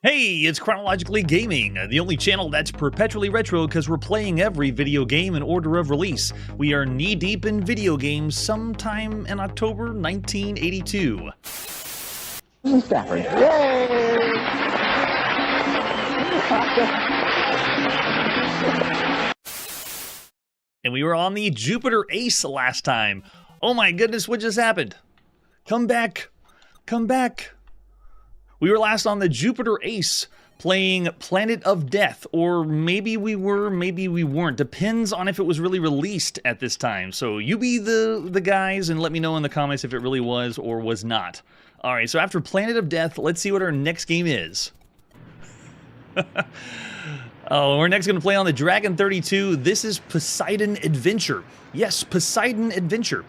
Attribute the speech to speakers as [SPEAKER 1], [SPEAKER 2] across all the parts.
[SPEAKER 1] Hey, it's Chronologically Gaming, the only channel that's perpetually retro because we're playing every video game in order of release. We are knee-deep in video games sometime in October 1982.
[SPEAKER 2] Stafford. Yay!
[SPEAKER 1] And we were on the Jupiter Ace last time. Oh my goodness, what just happened? Come back. Come back. We were last on the Jupiter Ace playing Planet of Death, or maybe we were, maybe we weren't. Depends on if it was really released at this time. So you be the guys and let me know in the comments if it really was or was not. All right, so after Planet of Death, let's see what our next game is. Oh, we're next going to play on the Dragon 32. This is Poseidon Adventure. Yes, Poseidon Adventure.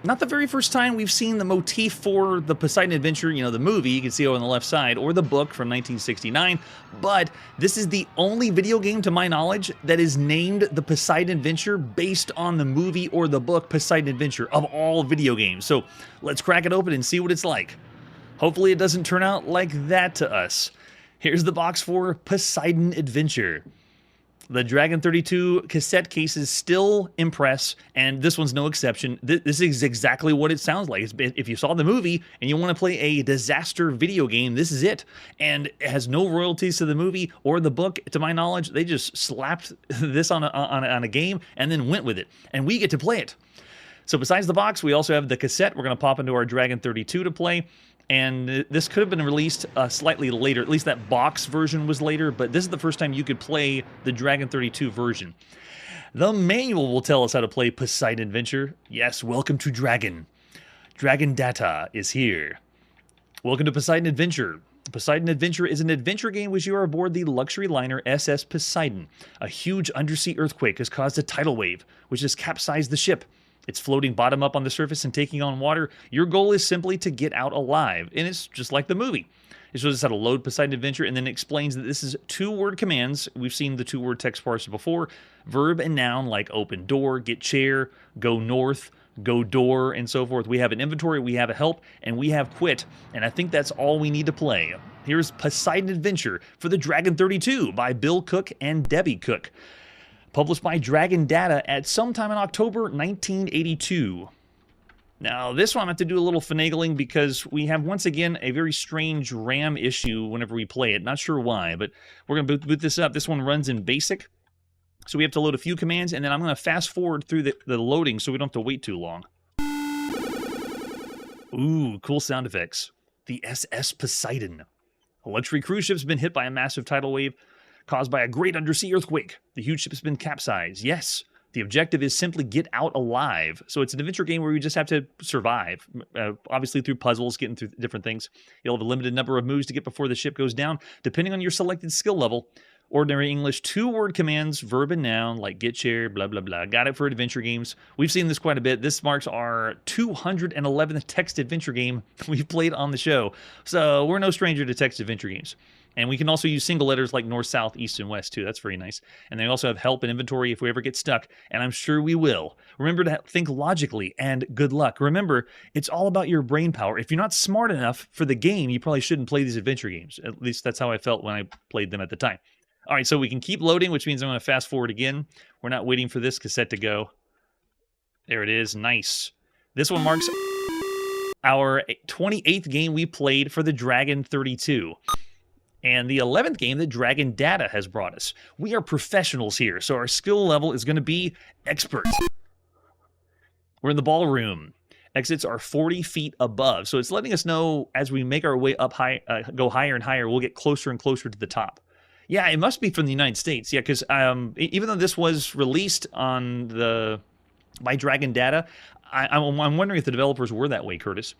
[SPEAKER 1] Not the very first time we've seen the motif for the Poseidon Adventure, you know, the movie, you can see over on the left side, or the book from 1969, but this is the only video game, to my knowledge, that is named the Poseidon Adventure based on the movie or the book Poseidon Adventure of all video games. So let's crack it open and see what it's like. Hopefully it doesn't turn out like that to us. Here's the box for Poseidon Adventure. The Dragon 32 cassette cases still impress, and this one's no exception. This is exactly what it sounds like. If you saw the movie and you want to play a disaster video game, this is it. And it has no royalties to the movie or the book, to my knowledge. They just slapped this on a game and then went with it. And we get to play it. So besides the box, we also have the cassette. We're going to pop into our Dragon 32 to play. And this could have been released slightly later. At least that box version was later, but this is the first time you could play the Dragon 32 version. The manual will tell us how to play Poseidon Adventure. Yes, welcome to Dragon. Dragon Data is here. Welcome to Poseidon Adventure. Poseidon Adventure is an adventure game which you are aboard the luxury liner SS Poseidon. A huge undersea earthquake has caused a tidal wave, which has capsized the ship. It's floating bottom up on the surface and taking on water. Your goal is simply to get out alive, and it's just like the movie. It shows us how to load Poseidon Adventure and then explains that this is two-word commands. We've seen the two-word text parser before. Verb and noun like open door, get chair, go north, go door, and so forth. We have an inventory, we have a help, and we have quit, and I think that's all we need to play. Here's Poseidon Adventure for the Dragon 32 by Bill Cook and Debbie Cook. Published by Dragon Data at sometime in October 1982. Now, this one I have to do a little finagling because we have, once again, a very strange RAM issue whenever we play it. Not sure why, but we're going to boot this up. This one runs in BASIC, so we have to load a few commands, and then I'm going to fast forward through the loading so we don't have to wait too long. Ooh, cool sound effects. The SS Poseidon. A luxury cruise ship's been hit by a massive tidal wave caused by a great undersea earthquake. The huge ship has been capsized. Yes, the objective is simply get out alive. So it's an adventure game where you just have to survive, obviously through puzzles, getting through different things. You'll have a limited number of moves to get before the ship goes down, depending on your selected skill level. Ordinary English, two-word commands, verb and noun, like get chair, blah, blah, blah. Got it for adventure games. We've seen this quite a bit. This marks our 211th text adventure game we've played on the show. So we're no stranger to text adventure games. And we can also use single letters like north, south, east, and west, too. That's very nice. And they also have help and inventory if we ever get stuck, and I'm sure we will. Remember to think logically, and good luck. Remember, it's all about your brain power. If you're not smart enough for the game, you probably shouldn't play these adventure games. At least that's how I felt when I played them at the time. All right, so we can keep loading, which means I'm going to fast forward again. We're not waiting for this cassette to go. There it is. Nice. This one marks our 28th game we played for the Dragon 32. And the 11th game that Dragon Data has brought us. We are professionals here, so our skill level is going to be expert. We're in the ballroom. Exits are 40 feet above, so it's letting us know as we make our way up high, go higher and higher, we'll get closer and closer to the top. Yeah, it must be from the United States. Yeah, because even though this was released on by Dragon Data, I'm wondering if the developers were that way, Curtis.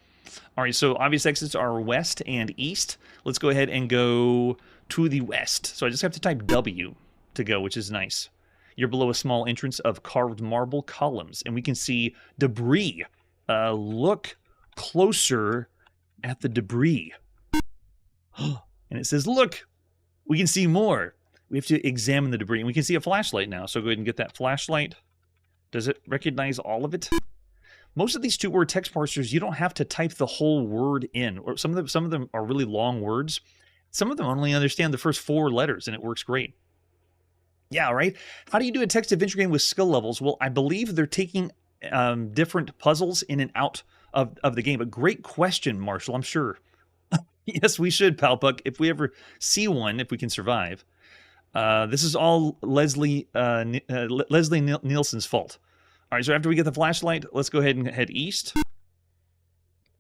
[SPEAKER 1] All right, so obvious exits are west and east. Let's go ahead and go to the west. So I just have to type W to go, which is nice. You're below a small entrance of carved marble columns, and we can see debris. Look closer at the debris. And it says, look, we can see more. We have to examine the debris, and we can see a flashlight now. So go ahead and get that flashlight. Does it recognize all of it? Most of these two-word text parsers, you don't have to type the whole word in. Or some of them are really long words. Some of them only understand the first 4 letters, and it works great. Yeah, right? How do you do a text adventure game with skill levels? Well, I believe they're taking different puzzles in and out of the game. But great question, Marshall, I'm sure. Yes, we should, Palpuck, if we ever see one, if we can survive. This is all Leslie Nielsen's fault. All right, so after we get the flashlight, let's go ahead and head east.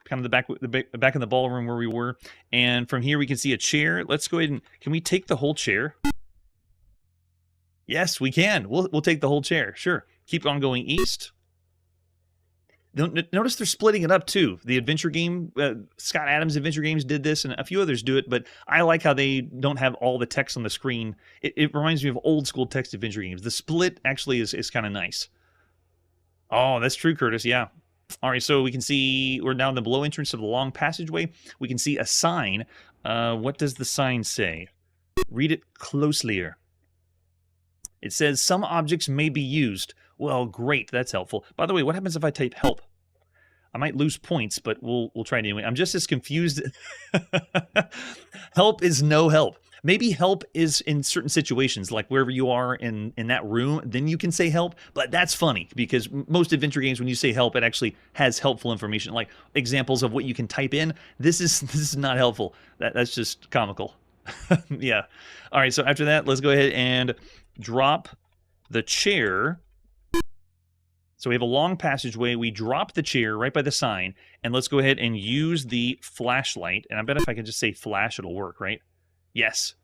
[SPEAKER 1] Kind of the back in the ballroom where we were. And from here, we can see a chair. Let's go ahead and... Can we take the whole chair? Yes, we can. We'll take the whole chair. Sure. Keep on going east. Notice they're splitting it up, too. The adventure game, Scott Adams Adventure Games did this, and a few others do it, but I like how they don't have all the text on the screen. It reminds me of old-school text adventure games. The split actually is kind of nice. Oh, that's true, Curtis, yeah. All right, so we can see we're down the below entrance of the long passageway. We can see a sign. What does the sign say? Read it closely. It says, some objects may be used. Well, great, that's helpful. By the way, what happens if I type help? I might lose points, but we'll try it anyway. I'm just as confused. Help is no help. Maybe help is in certain situations, like wherever you are in that room, then you can say help. But that's funny, because most adventure games, when you say help, it actually has helpful information, like examples of what you can type in. This is not helpful. That's just comical. Yeah. All right, so after that, let's go ahead and drop the chair. So we have a long passageway. We drop the chair right by the sign, and let's go ahead and use the flashlight. And I bet if I can just say flash, it'll work, right? Yes.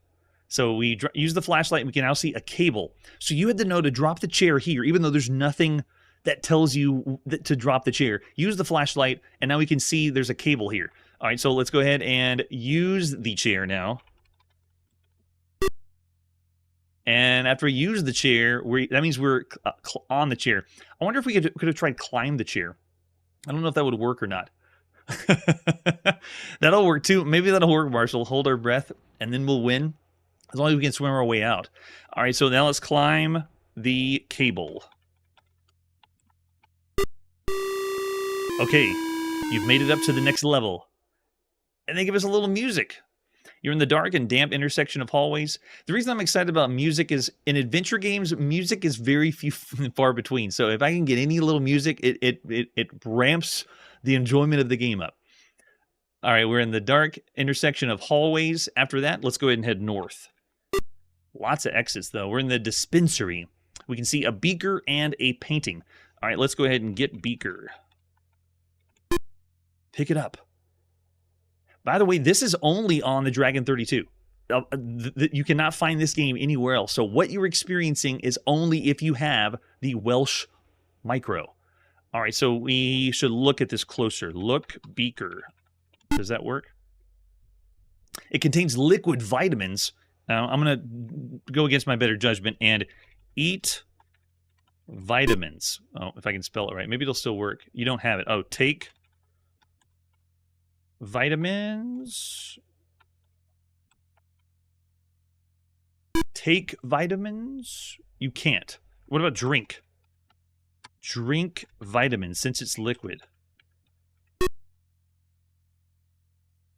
[SPEAKER 1] So we use the flashlight, and we can now see a cable. So you had to know to drop the chair here, even though there's nothing that tells you to drop the chair. Use the flashlight, and now we can see there's a cable here. All right, so let's go ahead and use the chair now. And after we use the chair, that means we're on the chair. I wonder if we could have tried climb the chair. I don't know if that would work or not. That'll work too. Maybe that'll work, Marshall. Hold our breath, and then we'll win. As long as we can swim our way out. All right, so now let's climb the cable. Okay, you've made it up to the next level. And they give us a little music. You're in the dark and damp intersection of hallways. The reason I'm excited about music is in adventure games, music is very far between. So if I can get any little music, it ramps the enjoyment of the game up. All right, we're in the dark intersection of hallways. After that, let's go ahead and head north. Lots of exits, though. We're in the dispensary. We can see a beaker and a painting. All right, let's go ahead and get beaker. Pick it up. By the way, this is only on the Dragon 32. You cannot find this game anywhere else. So what you're experiencing is only if you have the Welsh Micro. All right, so we should look at this closer. Look, beaker. Does that work? It contains liquid vitamins. Now, I'm going to go against my better judgment and eat vitamins. Oh, if I can spell it right. Maybe it'll still work. You don't have it. Oh, take vitamins. Take vitamins? You can't. What about drink? Drink vitamins since it's liquid.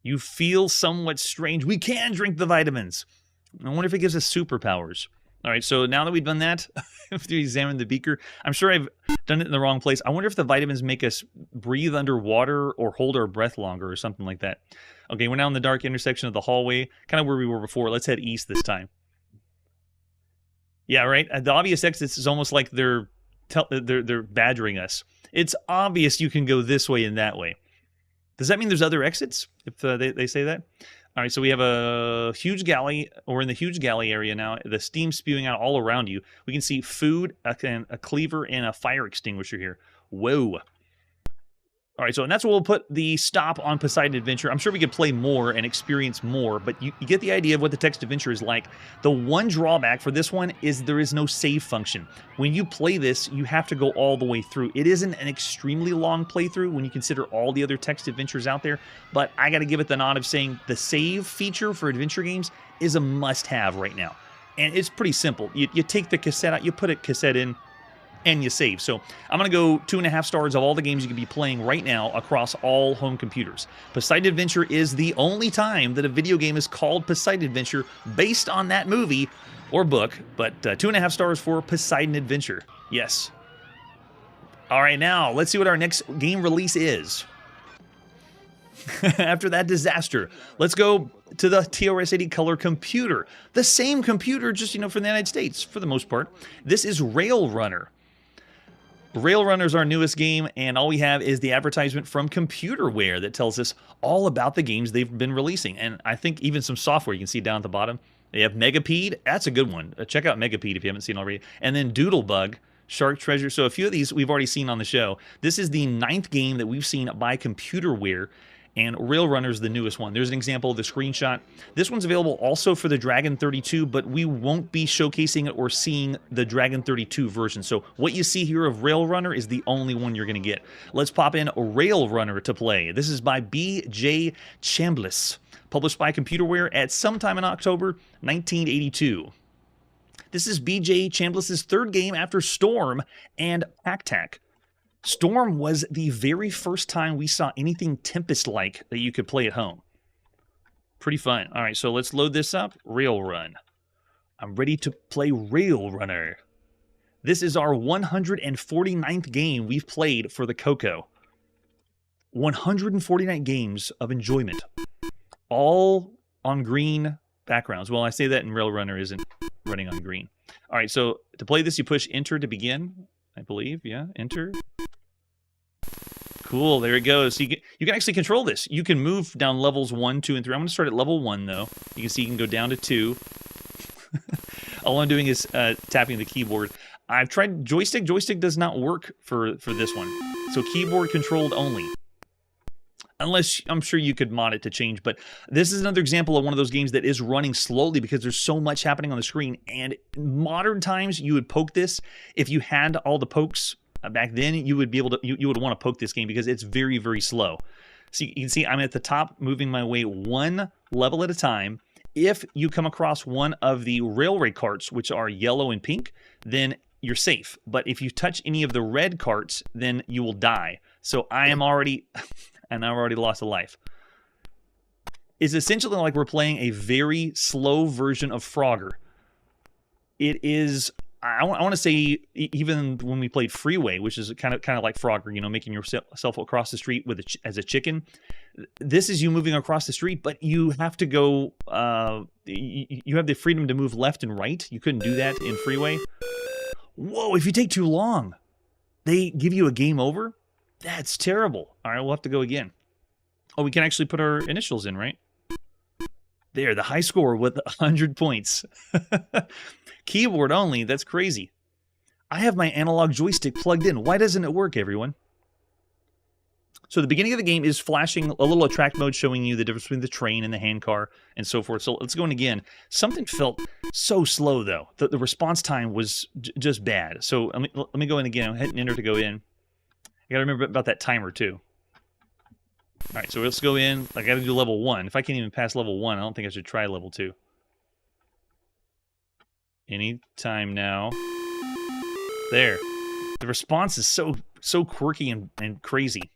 [SPEAKER 1] You feel somewhat strange. We can drink the vitamins. I wonder if it gives us superpowers. All right, so now that we've done that, after we examine the beaker, I'm sure I've done it in the wrong place. I wonder if the vitamins make us breathe underwater or hold our breath longer or something like that. Okay, we're now in the dark intersection of the hallway, kind of where we were before. Let's head east this time. Yeah, right? The obvious exits is almost like they're badgering us. It's obvious you can go this way and that way. Does that mean there's other exits, if they say that? All right, so we have a huge galley. We're in the huge galley area now. The steam spewing out all around you. We can see food, a cleaver, and a fire extinguisher here. Whoa. All right, so and that's where we'll put the stop on Poseidon Adventure. I'm sure we could play more and experience more, but you get the idea of what the text adventure is like. The one drawback for this one is there is no save function. When you play this, you have to go all the way through. It isn't an extremely long playthrough when you consider all the other text adventures out there, but I got to give it the nod of saying the save feature for adventure games is a must-have right now. And it's pretty simple. You take the cassette out, you put a cassette in, and you save. So I'm going to go 2.5 stars of all the games you can be playing right now across all home computers. Poseidon Adventure is the only time that a video game is called Poseidon Adventure based on that movie or book, but 2.5 stars for Poseidon Adventure. Yes. All right, now let's see what our next game release is. After that disaster, let's go to the TRS-80 color computer. The same computer, just, from the United States, for the most part. This is Rail Runner. Rail Runner is our newest game, and all we have is the advertisement from Computerware that tells us all about the games they've been releasing. And I think even some software you can see down at the bottom. They have Megapede. That's a good one. Check out Megapede if you haven't seen it already. And then Doodlebug, Shark Treasure. So a few of these we've already seen on the show. This is the 9th game that we've seen by Computerware, and Rail Runner is the newest one. There's an example of the screenshot. This one's available also for the Dragon 32, but we won't be showcasing it or seeing the Dragon 32 version. So what you see here of Rail Runner is the only one you're going to get. Let's pop in Rail Runner to play. This is by B.J. Chambliss, published by Computerware at sometime in October 1982. This is B.J. Chambliss's 3rd game after Storm and Pac-Tac. Storm was the very first time we saw anything Tempest-like that you could play at home. Pretty fun. All right, so let's load this up. Rail Run. I'm ready to play Rail Runner. This is our 149th game we've played for the Coco. 149 games of enjoyment. All on green backgrounds. Well, I say that and Rail Runner isn't running on green. All right, so to play this, you push enter to begin, I believe. Yeah, enter. Cool, there it goes. So you can actually control this. You can move down levels 1, 2, and 3. I'm going to start at level 1, though. You can see you can go down to 2. All I'm doing is tapping the keyboard. I've tried joystick. Joystick does not work for this one. So keyboard controlled only. Unless, I'm sure you could mod it to change. But this is another example of one of those games that is running slowly because there's so much happening on the screen. And in modern times, you would poke this. If you had all the pokes back then, you would be able to, you would want to poke this game because it's very, very slow. So you can see I'm at the top, moving my way 1 level at a time. If you come across one of the railway carts, which are yellow and pink, then you're safe. But if you touch any of the red carts, then you will die. So I am already, and I've already lost a life. It's essentially like we're playing a very slow version of Frogger. It is, I want to say, even when we played Freeway, which is kind of like Frogger, making yourself across the street with as a chicken. This is you moving across the street, but you have to go. You have the freedom to move left and right. You couldn't do that in Freeway. Whoa! If you take too long, they give you a game over. That's terrible. All right, we'll have to go again. Oh, we can actually put our initials in, right? There, the high score with 100 points. Keyboard only, that's crazy. I have my analog joystick plugged in. Why doesn't it work, everyone? So the beginning of the game is flashing a little attract mode showing you the difference between the train and the handcar and so forth. So let's go in again. Something felt so slow, though. The response time was just bad. So let me go in again. I'm hitting enter to go in. I got to remember about that timer, too. All right, so let's go in. I got to do level 1. If I can't even pass level 1, I don't think I should try level 2. Anytime now. There. The response is so quirky and crazy.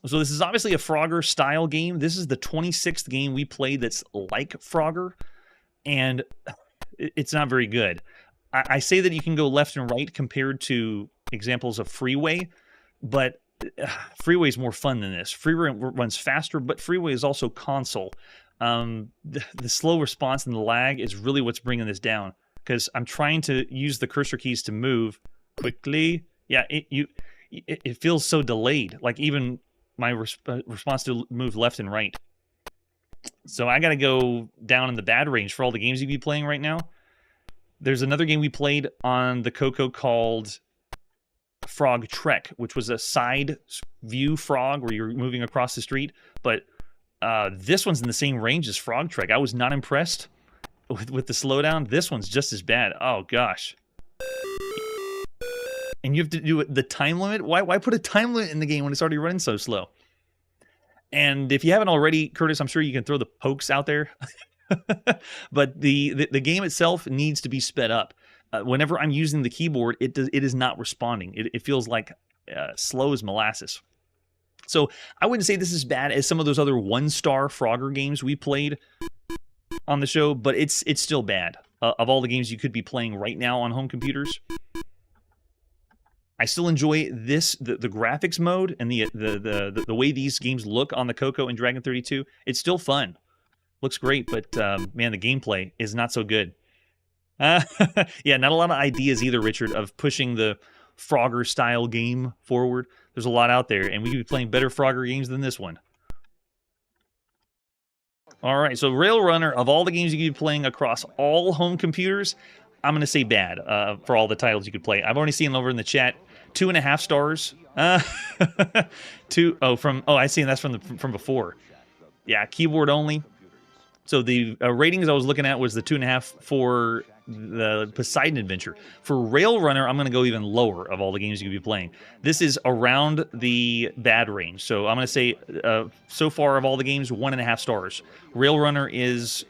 [SPEAKER 1] So this is obviously a Frogger style game. This is the 26th game we played that's like Frogger, and it's not very good. I say that you can go left and right compared to examples of Freeway, but Freeway is more fun than this. Freeway runs faster, but Freeway is also console. The slow response and the lag is really what's bringing this down, because I'm trying to use the cursor keys to move quickly. Yeah, it feels so delayed. Like even my response to move left and right. So I got to go down in the bad range for all the games you'd be playing right now. There's another game we played on the Coco called Frog Trek, which was a side view frog where you're moving across the street. But this one's in the same range as Frog Trek. I was not impressed with the slowdown. This one's just as bad. Oh, gosh. And you have to do the time limit? Why put a time limit in the game when it's already running so slow? And if you haven't already, Curtis, I'm sure you can throw the pokes out there. But the game itself needs to be sped up. whenever I'm using the keyboard, it is not responding. It feels like slow as molasses. So I wouldn't say this is bad as some of those other one-star Frogger games we played on the show, but it's still bad. Of all the games you could be playing right now on home computers, I still enjoy this, the graphics mode and the way these games look on the Coco and Dragon 32. It's still fun. Looks great, but man, the gameplay is not so good. Yeah, not a lot of ideas either, Richard, of pushing the Frogger-style game forward. There's a lot out there, and we could be playing better Frogger games than this one. All right, so Rail Runner, of all the games you could be playing across all home computers, I'm going to say bad for all the titles you could play. I've already seen over in the chat 2.5 stars. I see, that's from before. Yeah, keyboard only. So the ratings I was looking at was the 2.5 for the Poseidon Adventure. For Rail Runner, I'm going to go even lower of all the games you could be playing. This is around the bad range. So I'm going to say, so far of all the games, 1.5 stars. Rail Runner is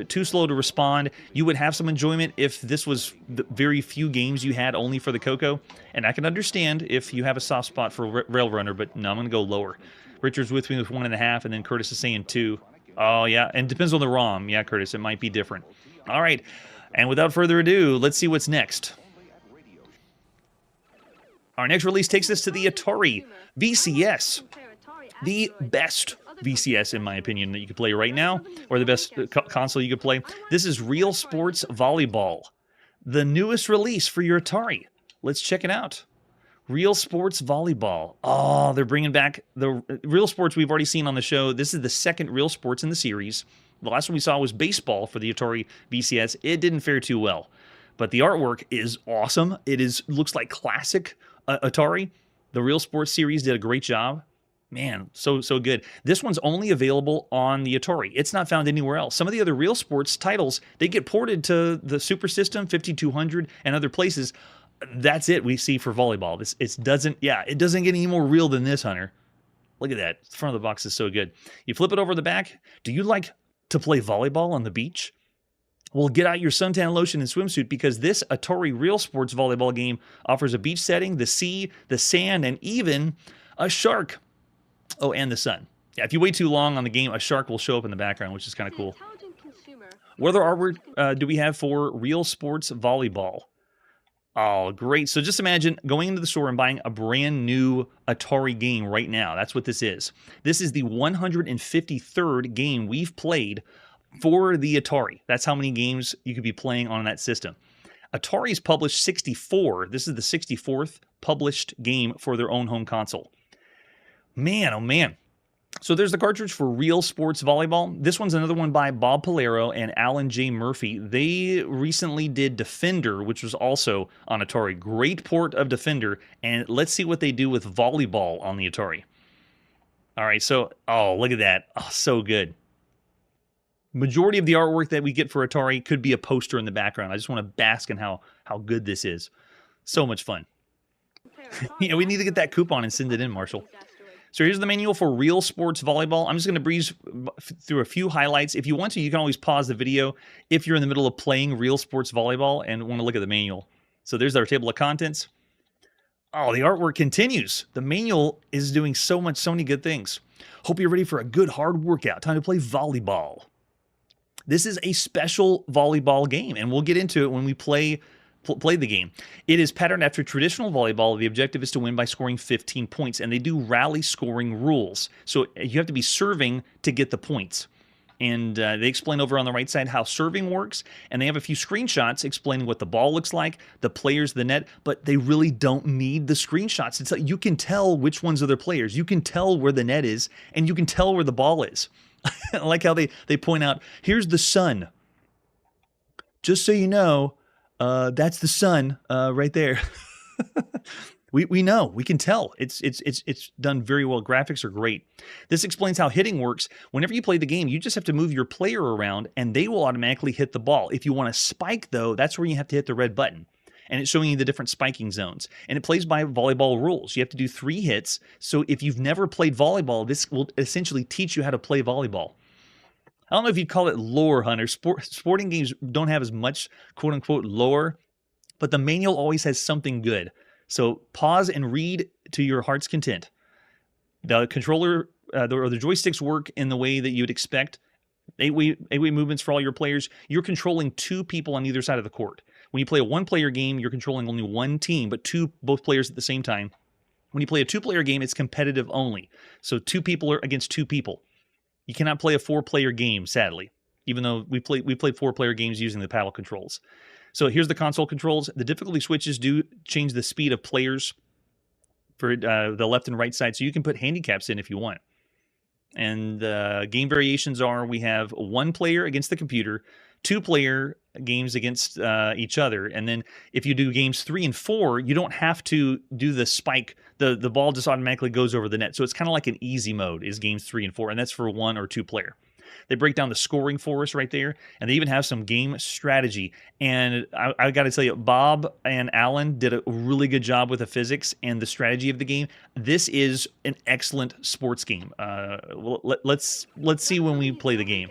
[SPEAKER 1] too slow to respond. You would have some enjoyment if this was the very few games you had only for the Coco. And I can understand if you have a soft spot for Rail Runner, but no, I'm going to go lower. Richard's with me with 1.5, and then Curtis is saying 2. Oh, yeah, and it depends on the ROM. Yeah, Curtis, it might be different. All right, and without further ado, let's see what's next. Our next release takes us to the Atari VCS. The best VCS, in my opinion, that you could play right now, or the best console you could play. This is RealSports Volleyball, the newest release for your Atari. Let's check it out. RealSports Volleyball. Oh, they're bringing back the RealSports we've already seen on the show. This is the second RealSports in the series. The last one we saw was baseball for the Atari VCS. It didn't fare too well, but the artwork is awesome. Looks like classic Atari. The RealSports series did a great job. Man, so good. This one's only available on the Atari. It's not found anywhere else. Some of the other RealSports titles, they get ported to the Super System, 5200, and other places. That's it we see for volleyball. It doesn't get any more real than this, Hunter. Look at that. The front of the box is so good. You flip it over the back. Do you like to play volleyball on the beach? Well, get out your suntan lotion and swimsuit, because this Atari RealSports volleyball game offers a beach setting, the sea, the sand, and even a shark. Oh, and the sun. Yeah, if you wait too long on the game, a shark will show up in the background, which is kind of cool. What other artwork do we have for RealSports Volleyball? Oh, great. So just imagine going into the store and buying a brand new Atari game right now. That's what this is. This is the 153rd game we've played for the Atari. That's how many games you could be playing on that system. Atari's published 64. This is the 64th published game for their own home console. Man, oh man. So there's the cartridge for RealSports Volleyball. This one's another one by Bob Polero and Alan J. Murphy. They recently did Defender, which was also on Atari. Great port of Defender, and let's see what they do with Volleyball on the Atari. All right, so, oh, look at that. Oh, so good. Majority of the artwork that we get for Atari could be a poster in the background. I just want to bask in how good this is. So much fun. Yeah, we need to get that coupon and send it in, Marshall. So here's the manual for RealSports Volleyball. I'm just going to breeze through a few highlights. If you want to, you can always pause the video if you're in the middle of playing RealSports Volleyball and want to look at the manual. So there's our table of contents. Oh, the artwork continues. The manual is doing so many good things. Hope you're ready for a good hard workout. Time to play volleyball. This is a special volleyball game, and we'll get into it when we play the game. It is patterned after traditional volleyball. The objective is to win by scoring 15 points, and they do rally scoring rules. So you have to be serving to get the points. And they explain over on the right side how serving works, and they have a few screenshots explaining what the ball looks like, the players, the net, but they really don't need the screenshots. It's like you can tell which ones are their players. You can tell where the net is, and you can tell where the ball is. I like how they point out, here's the sun. Just so you know, that's the sun right there. We know, we can tell. It's done very well. Graphics are great. This explains how hitting works. Whenever you play the game, you just have to move your player around and they will automatically hit the ball. If you want to spike though, that's where you have to hit the red button. And it's showing you the different spiking zones. And it plays by volleyball rules. You have to do 3 hits. So if you've never played volleyball, this will essentially teach you how to play volleyball. I don't know if you'd call it lore, Hunter. Sporting games don't have as much quote-unquote lore, but the manual always has something good. So pause and read to your heart's content. The controller or the joysticks work in the way that you'd expect. Eight-way movements for all your players. You're controlling 2 people on either side of the court. When you play a 1-player game, you're controlling only 1 team, but both players at the same time. When you play a 2-player game, it's competitive only. So 2 people are against 2 people. You cannot play a 4-player game, sadly, even though we played 4-player games using the paddle controls. So here's the console controls. The difficulty switches do change the speed of players for the left and right side, so you can put handicaps in if you want. And game variations are, we have 1 player against the computer, 2-player games against each other, and then if you do games 3 and 4, you don't have to do the spike. The ball just automatically goes over the net. So it's kind of like an easy mode is games 3 and 4, and that's for 1 or 2-player. They break down the scoring for us right there, and they even have some game strategy. And I got to tell you, Bob and Alan did a really good job with the physics and the strategy of the game. This is an excellent sports game. Let's see when we play the game.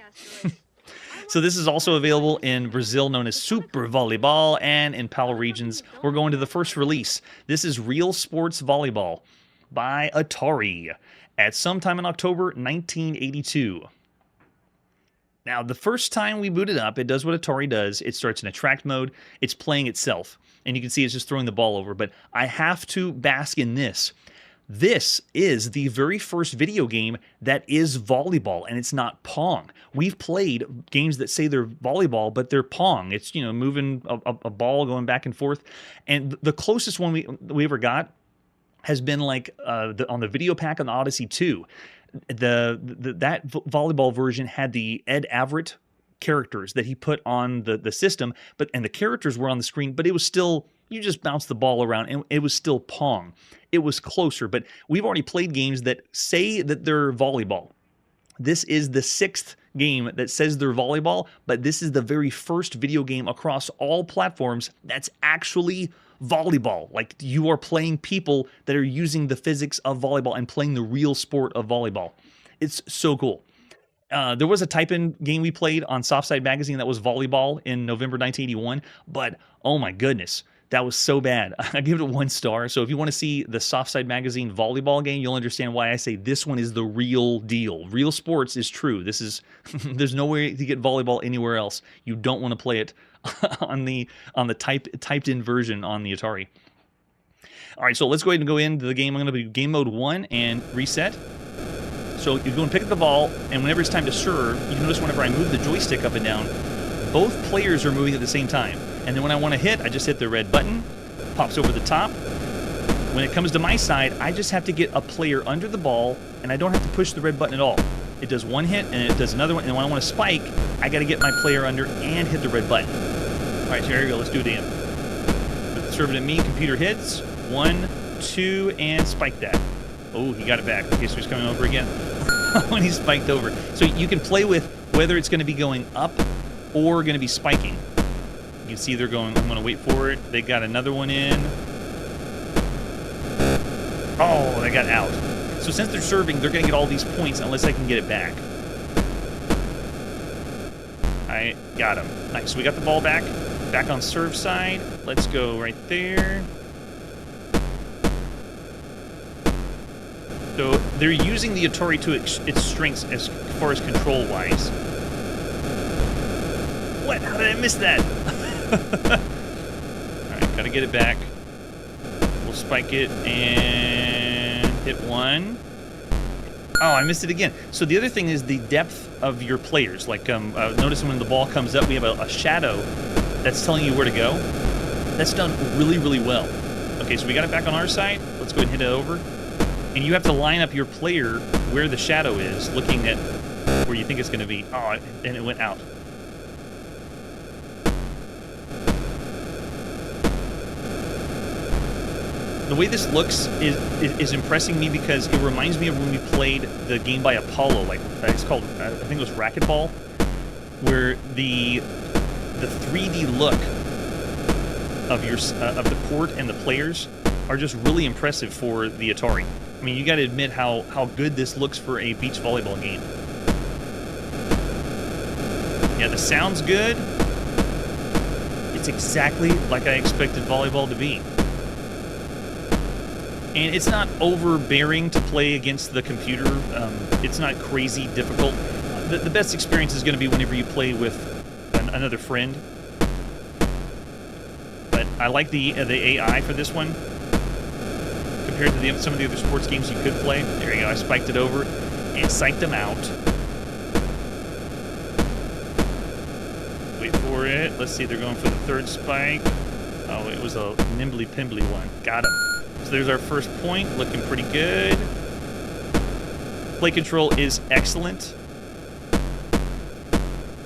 [SPEAKER 1] So this is also available in Brazil, known as Super Volleyball, and in PAL regions. We're going to the first release. This is RealSports Volleyball by Atari at sometime in October 1982. Now, the first time we boot it up, it does what Atari does. It starts in attract mode. It's playing itself. And you can see it's just throwing the ball over. But I have to bask in this. This is the very first video game that is volleyball, and it's not Pong. We've played games that say they're volleyball, but they're Pong. It's, moving a ball going back and forth. And the closest one we ever got has been like on the video pack on the Odyssey 2. That volleyball version had the Ed Averitt characters that he put on the system, and the characters were on the screen, but it was still, you just bounced the ball around, and it was still Pong. It was closer, but we've already played games that say that they're volleyball. This is the 6th game that says they're volleyball, but this is the very first video game across all platforms that's actually volleyball. Like, you are playing people that are using the physics of volleyball and playing the real sport of volleyball. It's so cool. There was a type-in game we played on Softside Magazine that was volleyball in November 1981, but oh my goodness, that was so bad. I give it 1 star. So if you want to see the Softside Magazine volleyball game, you'll understand why I say this one is the real deal. RealSports is true. This is there's no way to get volleyball anywhere else. You don't want to play it on the typed-in version on the Atari. All right, so let's go ahead and go into the game. I'm going to do game mode 1 and reset. So you go and pick up the ball, and whenever it's time to serve, you notice whenever I move the joystick up and down, both players are moving at the same time. And then when I want to hit, I just hit the red button, pops over the top. When it comes to my side, I just have to get a player under the ball, and I don't have to push the red button at all. It does 1 hit, and it does another one, and when I want to spike, I got to get my player under and hit the red button. All right, so here we go. Let's do it again. Serve it at me. Computer hits. 1, 2, and spike that. Oh, he got it back. Okay, so he's coming over again when he spiked over. So you can play with whether it's going to be going up or going to be spiking. You can see they're going, I'm going to wait for it. They got another one in. Oh, they got out. So since they're serving, they're going to get all these points unless I can get it back. I got him. Nice. So we got the ball back. Back on serve side. Let's go right there. So they're using the Atari to its strengths as far as control-wise. What? How did I miss that? Alright, gotta get it back. We'll spike it and hit 1. Oh, I missed it again. So the other thing is the depth of your players. Like, notice when the ball comes up, we have a shadow that's telling you where to go. That's done really, really well. Okay, so we got it back on our side. Let's go ahead and hit it over. And you have to line up your player where the shadow is, looking at where you think it's going to be. Oh, and it went out. The way this looks is impressing me because it reminds me of when we played the game by Apollo. Like, it's called, I think it was Racquetball, where the 3D look of your of the court and the players are just really impressive for the Atari. I mean, you got to admit how good this looks for a beach volleyball game. Yeah, the sound's good. It's exactly like I expected volleyball to be. And it's not overbearing to play against the computer. It's not crazy difficult. The best experience is going to be whenever you play with another friend. But I like the AI for this one compared to some of the other sports games you could play. There you go. I spiked it over and psyched them out. Wait for it. Let's see. They're going for the third spike. Oh, it was a nimbly-pimbly one. Got him. So there's our first point. Looking pretty good. Play control is excellent.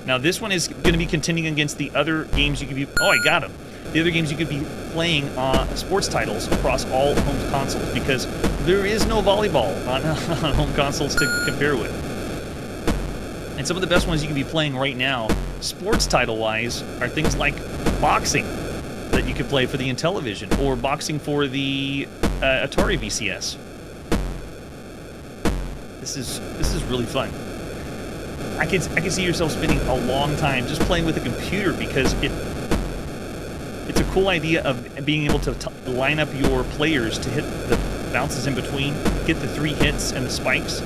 [SPEAKER 1] Now, this one is going to be contending against the other games you could be... Oh, I got him. The other games you could be playing sports titles across all home consoles, because there is no volleyball on home consoles to compare with. And some of the best ones you can be playing right now, sports title-wise, are things like boxing that you could play for the Intellivision, or boxing for the Atari VCS. This is really fun. I can see yourself spending a long time just playing with a computer, because it's a cool idea of being able to line up your players to hit the bounces in between, get the 3 hits and the spikes.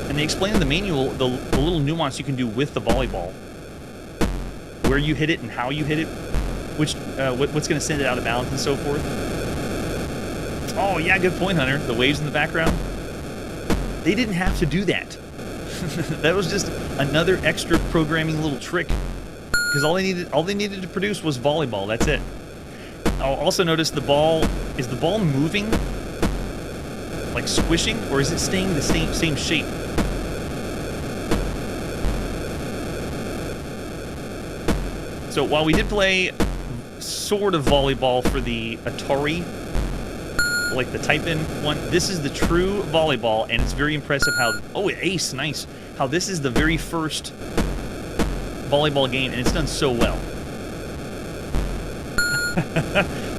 [SPEAKER 1] And they explain in the manual the little nuance you can do with the volleyball, where you hit it and how you hit it, what's going to send it out of bounds and so forth. Oh yeah, good point, Hunter. The waves in the background. They didn't have to do that. That was just another extra programming little trick, because all they needed to produce was volleyball. That's it. I'll also notice the ball, is the ball moving, like squishing, or is it staying the same shape? So while we did play sort of volleyball for the Atari, like the type-in one, this is the true volleyball, and it's very impressive how... Oh, ace, nice. How this is the very first volleyball game, and it's done so well.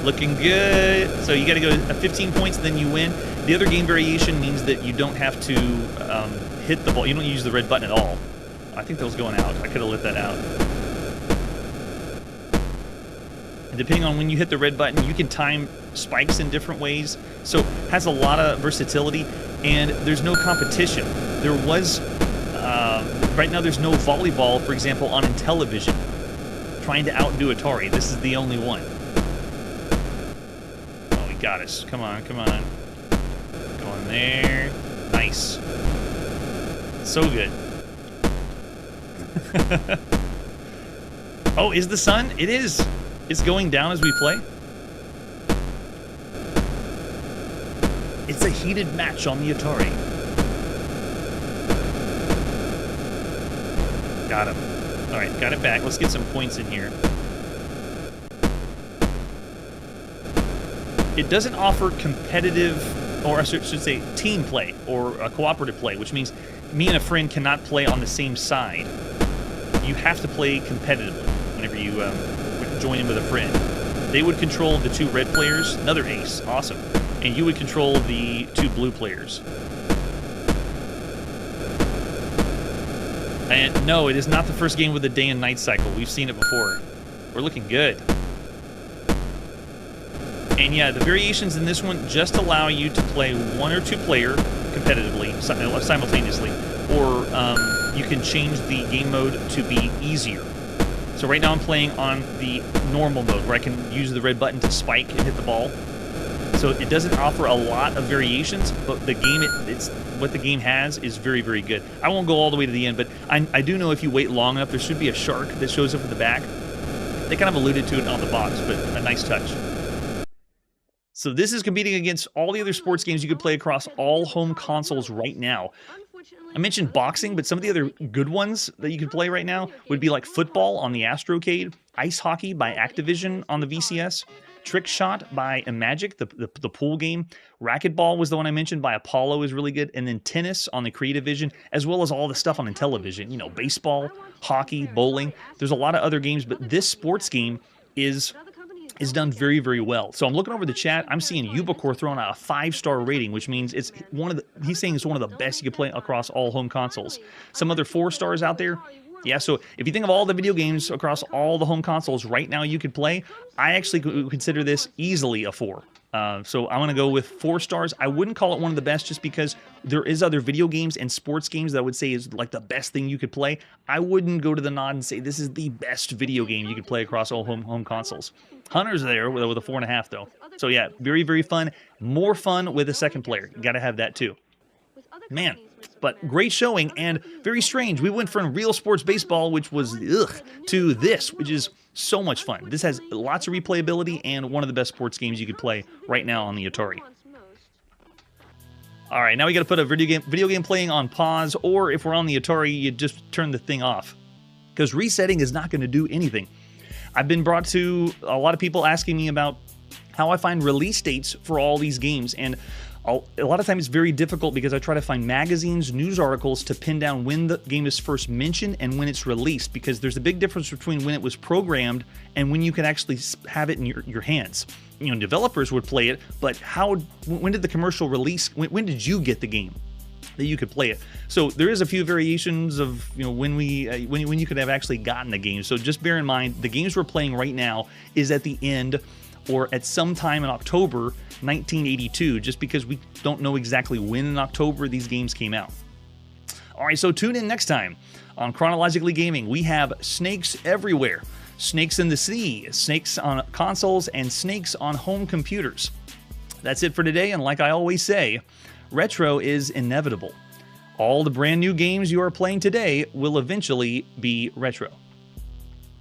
[SPEAKER 1] Looking good. So you got to go 15 points, then you win. The other game variation means that you don't have to hit the ball. You don't use the red button at all. I think that was going out. I could have let that out. And depending on when you hit the red button, you can time spikes in different ways. So it has a lot of versatility, and there's no competition. There was... right now there's no volleyball, for example, on Intellivision, trying to outdo Atari. This is the only one. Oh, he got us. Come on, come on. Going there. Nice. So good. Oh, is the sun? It is. It's going down as we play. It's a heated match on the Atari. Got him. All right, got it back. Let's get some points in here. It doesn't offer competitive, or I should say team play, or cooperative play, which means me and a friend cannot play on the same side. You have to play competitively whenever you join in with a friend. They would control the 2 red players, another ace, awesome. And you would control the 2 blue players. And no, it is not the first game with a day and night cycle. We've seen it before. We're looking good. And yeah, the variations in this one just allow you to play 1 or 2 player competitively, simultaneously, or you can change the game mode to be easier. So right now I'm playing on the normal mode, where I can use the red button to spike and hit the ball. So it doesn't offer a lot of variations, but the game what the game has is very, very good. I won't go all the way to the end, but I do know if you wait long enough, there should be a shark that shows up in the back. They kind of alluded to it on the box, but a nice touch. So this is competing against all the other sports games you could play across all home consoles right now. I mentioned boxing, but some of the other good ones that you could play right now would be like football on the Astrocade, ice hockey by Activision on the VCS, Trick Shot by Imagic, the pool game. Racquetball was the one I mentioned by Apollo, is really good. And then tennis on the Creative Vision, as well as all the stuff on Intellivision. You know, baseball, hockey, bowling. There's a lot of other games, but this sports game is done very, very well. So I'm looking over the chat. I'm seeing Ubicore throwing out a 5-star rating, which means it's he's saying it's one of the best you can play across all home consoles. Some other 4 stars out there. Yeah, so if you think of all the video games across all the home consoles right now you could play, I actually consider this easily a 4. So I'm going to go with 4 stars. I wouldn't call it one of the best just because there is other video games and sports games that I would say is like the best thing you could play. I wouldn't go to the nod and say this is the best video game you could play across all home consoles. Hunter's there with a 4.5 though. So yeah, very, very fun. More fun with a second player. You got to have that too. Man, but great showing and very strange. We went from RealSports Baseball, which was ugh, to this, which is so much fun. This has lots of replayability and one of the best sports games you could play right now on the Atari. All right, now we got to put a video game playing on pause, or if we're on the Atari, you just turn the thing off because resetting is not going to do anything. I've been brought to a lot of people asking me about how I find release dates for all these games, and a lot of times it's very difficult because I try to find magazines, news articles to pin down when the game is first mentioned and when it's released, because there's a big difference between when it was programmed and when you can actually have it in your hands. You know, developers would play it, but when did the commercial release, when did you get the game that you could play it? So there is a few variations of, you know, when you could have actually gotten the game. So just bear in mind, the games we're playing right now is at the end or at some time in October 1982, just because we don't know exactly when in October these games came out. All right, so tune in next time on Chronologically Gaming. We have snakes everywhere. Snakes in the sea, snakes on consoles, and snakes on home computers. That's it for today, and like I always say, retro is inevitable. All the brand new games you are playing today will eventually be retro.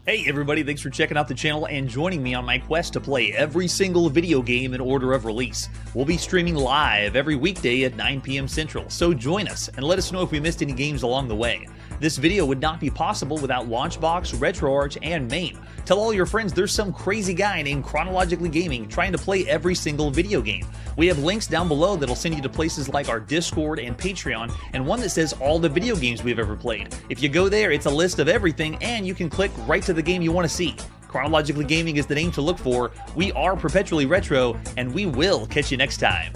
[SPEAKER 1] Hey everybody, thanks for checking out the channel and joining me on my quest to play every single video game in order of release. We'll be streaming live every weekday at 9 p.m. Central, so join us and let us know if we missed any games along the way. This video would not be possible without Launchbox, RetroArch, and MAME. Tell all your friends there's some crazy guy named Chronologically Gaming trying to play every single video game. We have links down below that'll send you to places like our Discord and Patreon, and one that says all the video games we've ever played. If you go there, it's a list of everything, and you can click right to the game you want to see. Chronologically Gaming is the name to look for. We are perpetually retro, and we will catch you next time.